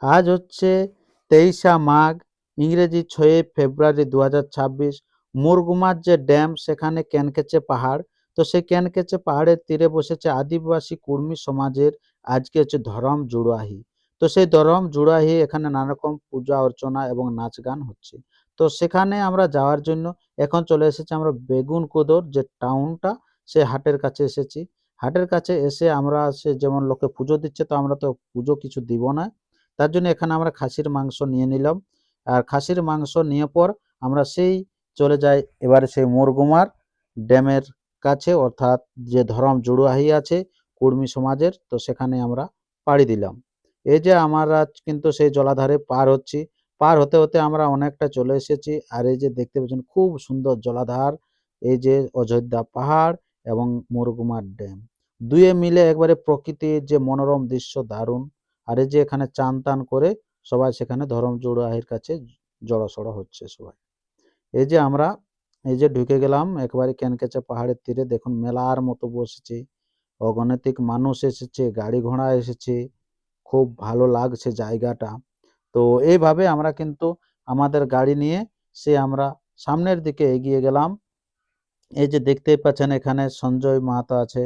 আজ হচ্ছে 23শে মাঘ, ইংরেজি 6 ফেব্রুয়ারি 2026। মুরগুমার যে ড্যাম সেখানে ক্যানকেচে পাহাড়। তো সেই ক্যানকেচে পাহাড়ের তীরে বসেছে আদিবাসী কুর্মী সমাজের আজকে হচ্ছে ধরম জুড়াহি। তো সেই ধরম জুড়াহি এখানে নানা রকম পূজা অর্চনা এবং নাচ গান হচ্ছে। তো সেখানে আমরা যাওয়ার জন্য এখন চলে এসেছি আমরা বেগুনকোদর যে টাউনটা, সে হাটের কাছে এসেছি। হাটের কাছে এসে আমরা সে যেমন লোকে পুজো দিচ্ছে, তো আমরা তো পুজো কিছু দিব না, তার জন্য এখানে আমরা খাসির মাংস নিয়ে নিলাম। আর খাসির মাংস নিয়ে পর আমরা সেই চলে যাই এবারে সেই মুরগুমার ড্যামের কাছে, অর্থাৎ যে ধরম জুড়ুয়াহি আছে কুর্মী সমাজের, তো সেখানে আমরা পাড়ি দিলাম। এই যে আমরা কিন্তু সেই জলাধারে পার হচ্ছি, পার হতে হতে আমরা অনেকটা চলে এসেছি। আর এই যে দেখতে পাচ্ছেন খুব সুন্দর জলাধার, এই যে অযোধ্যা পাহাড় এবং মুরগুমার ড্যাম, দুয়ে মিলে একবারে প্রকৃতির যে মনোরম দৃশ্য দারুণ। আর এই যে এখানে চান টান করে সবাই সেখানে ধরম জোড়াহির কাছে জড়সড় হচ্ছে সবাই। এই যে আমরা এই যে ঢুকে গেলাম একবারে ক্যানকেচা পাহাড়ের তীরে, দেখুন মেলার মতো বসেছে, অগণিত মানুষ এসেছে, গাড়ি ঘোড়া এসেছে, খুব ভালো লাগছে জায়গাটা। তো এইভাবে আমরা কিন্তু আমাদের গাড়ি নিয়ে আমরা সামনের দিকে এগিয়ে গেলাম। এই যে দেখতেই পাচ্ছেন এখানে সঞ্জয় মাহাতো আছে,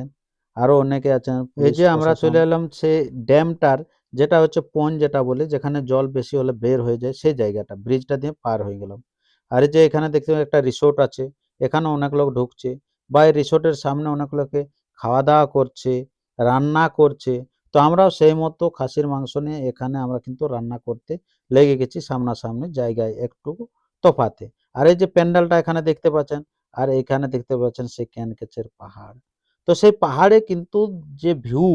আরো অনেকে আছেন। এই যে আমরা চলে এলাম সেই ড্যামটার, যেটা হচ্ছে পন যেটা বলে, যেখানে জল বেশি হলে বের হয়ে যায়, সেই জায়গাটা ব্রিজটা দিয়ে পার হয়ে গেলাম। আর এই যে এখানে দেখতে একটা রিসোর্ট আছে, এখানে অনেক লোক ঢুকছে, বা এই রিসোর্টের সামনে অনেক লোকে খাওয়া দাওয়া করছে, রান্না করছে। তো আমরাও সেই মতো খাসির মাংস নিয়ে এখানে আমরা কিন্তু রান্না করতে লেগে গেছি, সামনাসামনি জায়গায় একটু তফাতে। আর এই যে প্যান্ডেলটা এখানে দেখতে পাচ্ছেন, আর এখানে দেখতে পাচ্ছেন সেই ক্যানকেচের পাহাড়। তো সেই পাহাড়ে কিন্তু যে ভিউ,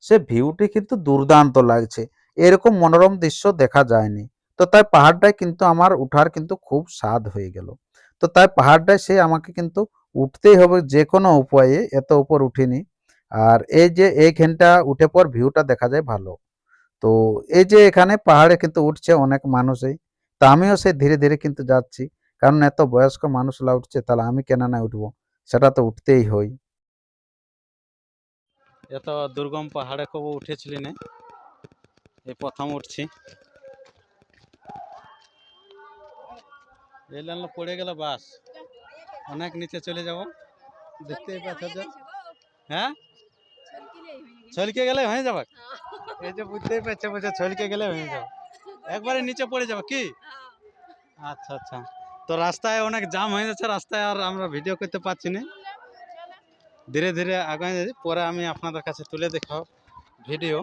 সে ভিউটি কিন্তু দুর্দান্ত লাগছে, এরকম মনোরম দৃশ্য দেখা যায়নি। তো তাই পাহাড়টায় কিন্তু আমার উঠার কিন্তু খুব স্বাদ হয়ে গেল। তো তাই পাহাড়টায় সে আমাকে কিন্তু উঠতেই হবে যে কোনো উপায়ে, এত উপর উঠিনি। আর এই যে এইখানটা উঠে পর ভিউটা দেখা যায় ভালো। তো এই যে এখানে পাহাড়ে কিন্তু উঠছে অনেক মানুষই, তা আমিও সে ধীরে ধীরে কিন্তু যাচ্ছি, কারণ এত বয়স্ক মানুষরা উঠছে, তাহলে আমি কেন না উঠবো, সেটা তো উঠতেই হয়। এত দুর্গম পাহাড়ে কবু উঠেছিলি না, এই প্রথম উঠছি। এই লাইন পড়ে গেল বাস, অনেক নিচে চলে যাব, দেখতেই পাচ্ছ যে। হ্যাঁ, ছলকে গেলে হয়ে যাবে, এই যে বুঝতেই পারছে, বুঝে ছলকে গেলে হয়ে যাবে, একবারে নিচে পড়ে যাবে কি। আচ্ছা আচ্ছা, তো রাস্তায় অনেক জাম হয়ে যাচ্ছে, রাস্তায় আর আমরা ভিডিও করতে পারছি না, ধীরে ধীরে আগায় যাচ্ছি, পরে আমি আপনাদের কাছে তুলে দেখাও ভিডিও।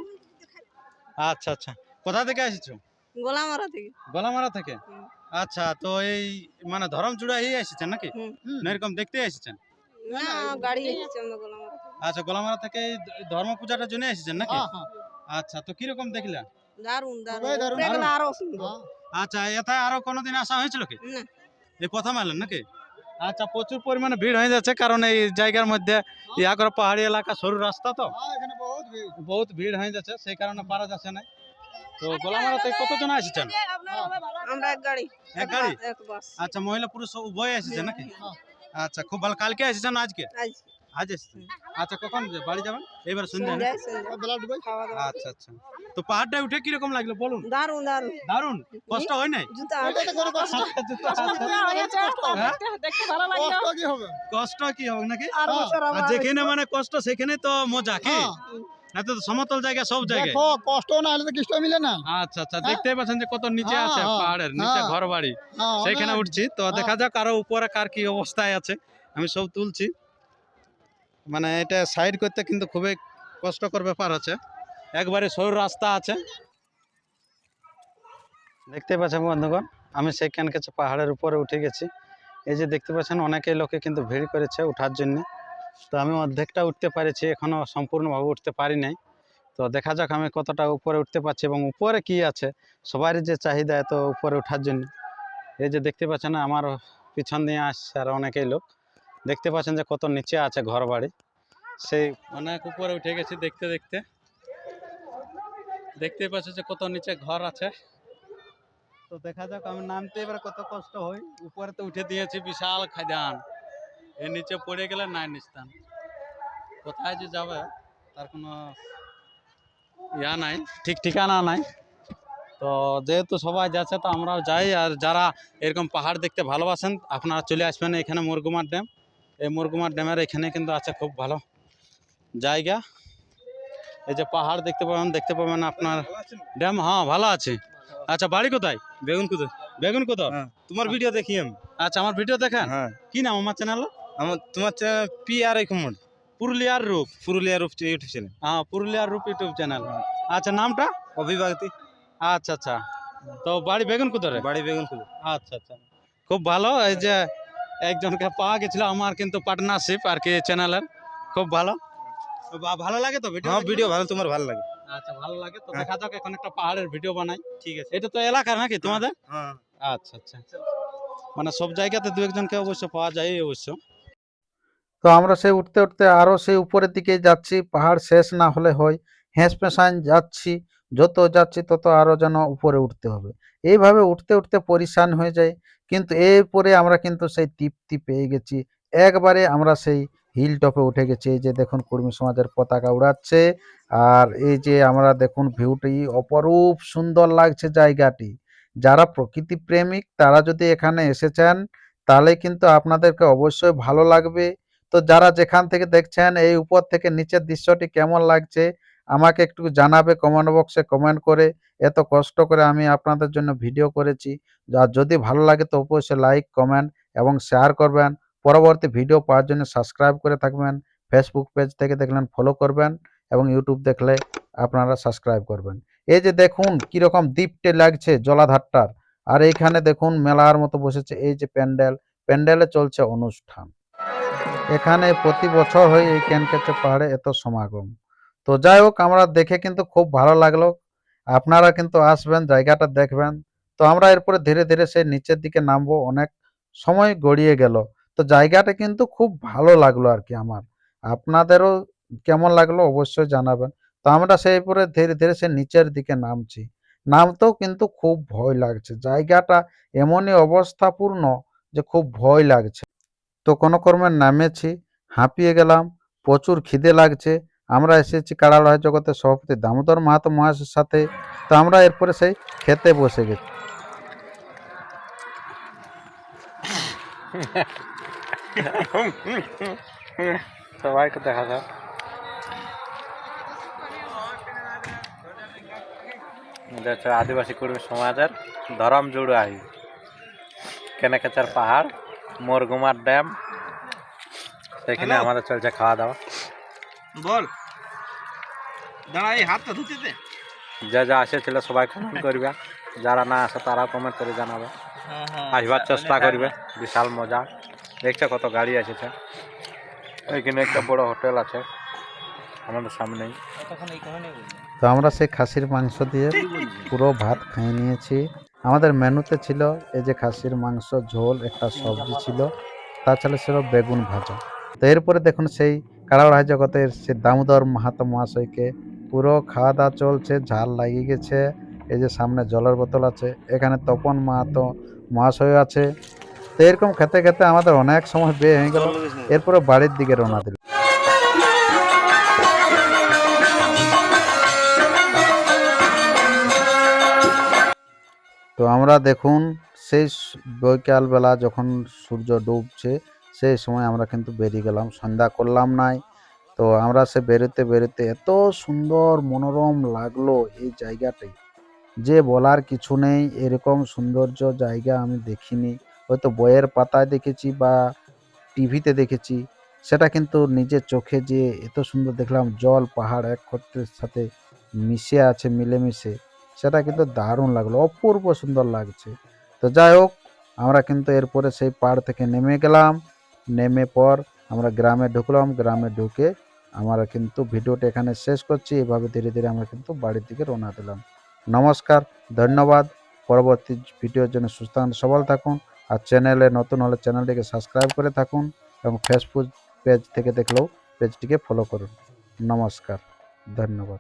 আচ্ছা আচ্ছা, কোথা থেকে এসেছো? গোলামারা থেকে। গোলামারা থেকে? আচ্ছা, তো এই মানে ধরম চূড়া এই এসেছেন নাকি, না এরকম দেখতে এসেছেন? না, গাড়ি এসেছে আমরা গোলামারা থেকে। আচ্ছা, গোলামারা থেকে ধর্ম পূজাটার জন্য এসেছেন নাকি? আচ্ছা, তো কিরকম দেখলেন? দারুন দারুন, আরো সুন্দর। আচ্ছা, এথায় আরো কোনোদিন আসা হয়েছিল কি? না, এই প্রথম এলেন নাকি? আচ্ছা, প্রচুর পরিমাণে ভিড় হয়ে যাচ্ছে, কারণ এই জায়গার মধ্যে ইয়া করে পাহাড়ি এলাকা, সরু রাস্তা, তো বহুত ভিড় হয়ে যাচ্ছে, সেই কারণে পারা যাচ্ছে না। তো গোলামারা থেকে কতজন এসেছেন? আমরা এক গাড়ি, এক গাড়ি? এক বাস। আচ্ছা, মহিলা পুরুষ উভয় এসেছেন নাকি? আচ্ছা, খুব ভালো। কালকে এসেছেন না আজকে? আজ এসেছেন। আচ্ছা, কখন বাড়ি যাবেন? এবার সন্ধ্যা? আচ্ছা আচ্ছা, তো পাহাড়টা উঠে কিরকম লাগলো বলুন? দারুন দারুন দারুণ। কষ্ট হয় নাই? জুতা কষ্ট কি হবে নাকি? আর যেখানে মানে কষ্ট সেখানে তো মজা কি, এত তো সমতল জায়গা, সব জায়গায় কষ্ট না হলে তো কিছু মিলে না। আচ্ছা আচ্ছা, দেখতেই পাচ্ছেন যে কত নিচে আছে, পাহাড়ের নিচে ঘর বাড়ি, সেখানে উঠছি। তো দেখা যাক আরো উপরে কার কি অবস্থায় আছে, আমি সব তুলছি। মানে এটা সাইড করতে কিন্তু খুবই কষ্টকর ব্যাপার আছে, একবারে সরু রাস্তা আছে। দেখতে পাচ্ছেন বন্ধুগণ, আমি সেইখান কাছে পাহাড়ের উপরে উঠে গেছি। এই যে দেখতে পাচ্ছেন অনেকেই লোকে কিন্তু ভিড় করেছে ওঠার জন্য। তো আমি অর্ধেকটা উঠতে পারিছি, এখনো সম্পূর্ণভাবে উঠতে পারি নাই। তো দেখা যাক আমি কতটা উপরে উঠতে পারছি, এবং উপরে কি আছে, সবারই যে চাহিদা এত উপরে ওঠার জন্য। এই যে দেখতে পাচ্ছেন আমার পিছন দিয়ে আসছে আর অনেকেই লোক, দেখতে পাচ্ছেন যে কত নিচে আছে ঘর বাড়ি, সেই অনেক উপরে উঠে গেছি। দেখতে দেখতে দেখতে পাচ্ছি যে কত নিচে ঘর আছে। তো দেখা যাক আমি নামতে এবারে কত কষ্ট হয়, উপরে তো উঠে দিয়েছি বিশাল খাদান, এর নিচে পড়ে গেলে নাই নিস্তান, কোথায় যে যাবে তার কোনো ইয়া নাই, ঠিক ঠিকানা নাই। তো যেহেতু সবাই যাচ্ছে তো আমরাও যাই। আর যারা এরকম পাহাড় দেখতে ভালোবাসেন আপনারা চলে আসবেন এখানে মুরগুমার ড্যাম। এই মুরগুমার ড্যামের এখানে কিন্তু আছে খুব ভালো জায়গা। এই যে পাহাড় দেখতে পাবেন আপনার ড্যাম। হ্যাঁ ভালো আছে। আচ্ছা বাড়ি কোথায়? বেগুন কুদো। বেগুন কোথাও? হ্যাঁ, তোমার ভিডিও দেখি আমি। আচ্ছা আমার ভিডিও দেখেন? হ্যাঁ, কি নাম আমার চ্যানেল? তোমার পি আর আই কমন পুরুলিয়ার রূপ। পুরুলিয়ার ইউটিউব চ্যানেল। হ্যাঁ পুরুলিয়ার রূপ ইউটিউব চ্যানেল। আচ্ছা নামটা? অভিভাবতী। আচ্ছা আচ্ছা। তো বাড়ি বেগুন কোথায়? বাড়ি বেগুন কুদো। আচ্ছা আচ্ছা খুব ভালো। এই যে একজনকে পাওয়া গেছিল আমার কিন্তু পার্টনারশিপ আর কি চ্যানেলের। খুব ভালো। তো ভালো লাগে তো ভিডিও? হ্যাঁ, ভিডিও ভালো, তোমার ভালো লাগে। আচ্ছা ভালো লাগে তো হ্যাঁ। দেখা যাক এখন একটা পাহাড়ের ভিডিও বানাই। ঠিক আছে। এটা তো এলাকার নাকি তোমাদের? হ্যাঁ, আচ্ছা আচ্ছা মানে সব জায়গাতে দু একজনকে অবশ্য পাওয়া যায় অবশ্য। তো আমরা সেই উঠতে উঠতে আরো সেই উপরের দিকে যাচ্ছি, পাহাড় শেষ না হলে হয়, হেঁস পেশান যাচ্ছি, যত যাচ্ছি তত আরো যেন উপরে উঠতে হবে। এইভাবে উঠতে উঠতে পরিশান হয়ে যায়, কিন্তু এরপরে আমরা কিন্তু সেই তৃপ্তি পেয়ে গেছি। একবারে আমরা সেই হিল টপে উঠে গেছি। এই যে দেখুন কুর্মী সমাজের পতাকা উড়াচ্ছে, আর এই যে আমরা দেখুন ভিউটি অপরূপ সুন্দর লাগছে জায়গাটি। যারা প্রকৃতি প্রেমিক তারা যদি এখানে এসেছেন তাহলে কিন্তু আপনাদেরকে অবশ্যই ভালো লাগবে। তো যারা যেখান থেকে দেখছেন এই উপর থেকে নিচের দৃশ্যটি কেমন লাগছে আমাকে একটু জানাবে কমেন্ট বক্সে কমেন্ট করে। এত কষ্ট করে আমি আপনাদের জন্য ভিডিও করেছি। আর যদি ভালো লাগে তো অবশ্যই লাইক কমেন্ট এবং শেয়ার করবেন। পরবর্তী ভিডিও পাওয়ার জন্য সাবস্ক্রাইব করে থাকবেন। ফেসবুক পেজ থেকে দেখলেন ফলো করবেন এবং ইউটিউব দেখলে আপনারা সাবস্ক্রাইব করবেন। এই যে দেখুন কিরকম দ্বীপটে লাগছে জলাধারটার। আর এইখানে দেখুন মেলার মতো বসেছে। এই যে প্যান্ডেলে চলছে অনুষ্ঠান। এখানে প্রতি বছর হয় এই ক্যানকেচে পাহাড়ে এত সমাগম। তো যাই হোক আমরা দেখে কিন্তু খুব ভালো লাগলো। আপনারা কিন্তু আসবেন, জায়গাটা দেখবেন। তো আমরা এরপরে ধীরে ধীরে সেই নিচের দিকে নামবো, অনেক সময় গড়িয়ে গেল। তো জায়গাটা কিন্তু খুব ভালো লাগলো আর কি আমার। আপনাদেরও কেমন লাগলো অবশ্যই জানাবেন। তো আমরা সেই পরে ধীরে ধীরে সেই নিচের দিকে নামছি। নামতেও কিন্তু খুব ভয় লাগছে, জায়গাটা এমনই অবস্থাপূর্ণ যে খুব ভয় লাগছে। তো কোনো কর্মে নামেছি, হাঁপিয়ে গেলাম, প্রচুর খিদে লাগছে। আমরা এসেছি কাড়ালড়াই জগতের সভাপতি দামোদর মাহাতো মহাশয়ের সাথে। তো আমরা এরপরে সেই খেতে বসে গেছি। সবাইকে দেখা যাক। এটা হচ্ছে আদিবাসী কর্মী সমাজের ধরম জুড়াই কেনাকেচার পাহাড়, মোরগুমার ড্যাম। সেখানে আমাদের চলছে খাওয়া দাওয়া। বল দাঁড়া এই হাতটা ধুতে দে। যা যা এসেছিল সবাই কমেন্ট করবে, যারা না আসে তারাও কমেন্ট করে জানাবে। আসবার চেষ্টা করবে। বিশাল মজা। দেখছে কত গাড়ি এসেছে। এখানে একটা বড় হোটেল আছে আমাদের সামনেই। তো আমরা সেই খাসির মাংস দিয়ে পুরো ভাত খেয়ে নিয়েছি। আমাদের মেনুতে ছিল এই যে খাসির মাংস ঝোল, একটা সবজি ছিল, তাছাড়া ছিল বেগুন ভাজা। তো এরপরে দেখুন সেই কাড়াড়াই জগতের সে দামোদর মাহাতো মহাশয়কে পুরো খাওয়া দাওয়া চলছে, ঝাল লাগিয়ে গেছে। এই যে সামনে জলের বোতল আছে, এখানে তপন মাহাতো মহাশয় আছে। তো এরকম খেতে খেতে আমাদের অনেক সময় বের হয়ে গেল। এরপরে বাড়ির দিকে রওনা দিল। তো আমরা দেখুন সেই বৈকালবেলা যখন সূর্য ডুবছে সেই সময় আমরা কিন্তু বেরিয়ে গেলাম, সন্ধ্যা করলাম নাই। তো আমরা সে বেরোতে বেরোতে এত সুন্দর মনোরম লাগলো এই জায়গাটি যে বলার কিছু নেই। এরকম সৌন্দর্য জায়গা আমি দেখিনি। হয়তো বইয়ের পাতায় দেখেছি বা টিভিতে দেখেছি, সেটা কিন্তু নিজের চোখে যে এত সুন্দর দেখলাম, জল পাহাড় এক করতে সাথে মিশে আছে, মিলেমিশে, সেটা কিন্তু দারুণ লাগলো, অপূর্ব সুন্দর লাগছে। তো যাই হোক আমরা কিন্তু এরপরে সেই পাহাড় থেকে নেমে গেলাম। নেমে পর আমরা গ্রামে ঢুকলাম। গ্রামে ঢুকে আমরা কিন্তু ভিডিওটা এখানে শেষ করছি। এভাবে ধীরে ধীরে আমরা কিন্তু বাড়ির দিকে রওনা দিলাম। নমস্কার, ধন্যবাদ। পরবর্তী ভিডিওর জন্য সুস্থ থাকুন, সবল থাকুন। আর চ্যানেলে নতুন হলে চ্যানেলটিকে সাবস্ক্রাইব করে থাকুন এবং ফেসবুক পেজ থেকে দেখলেও পেজটিকে ফলো করুন। নমস্কার, ধন্যবাদ।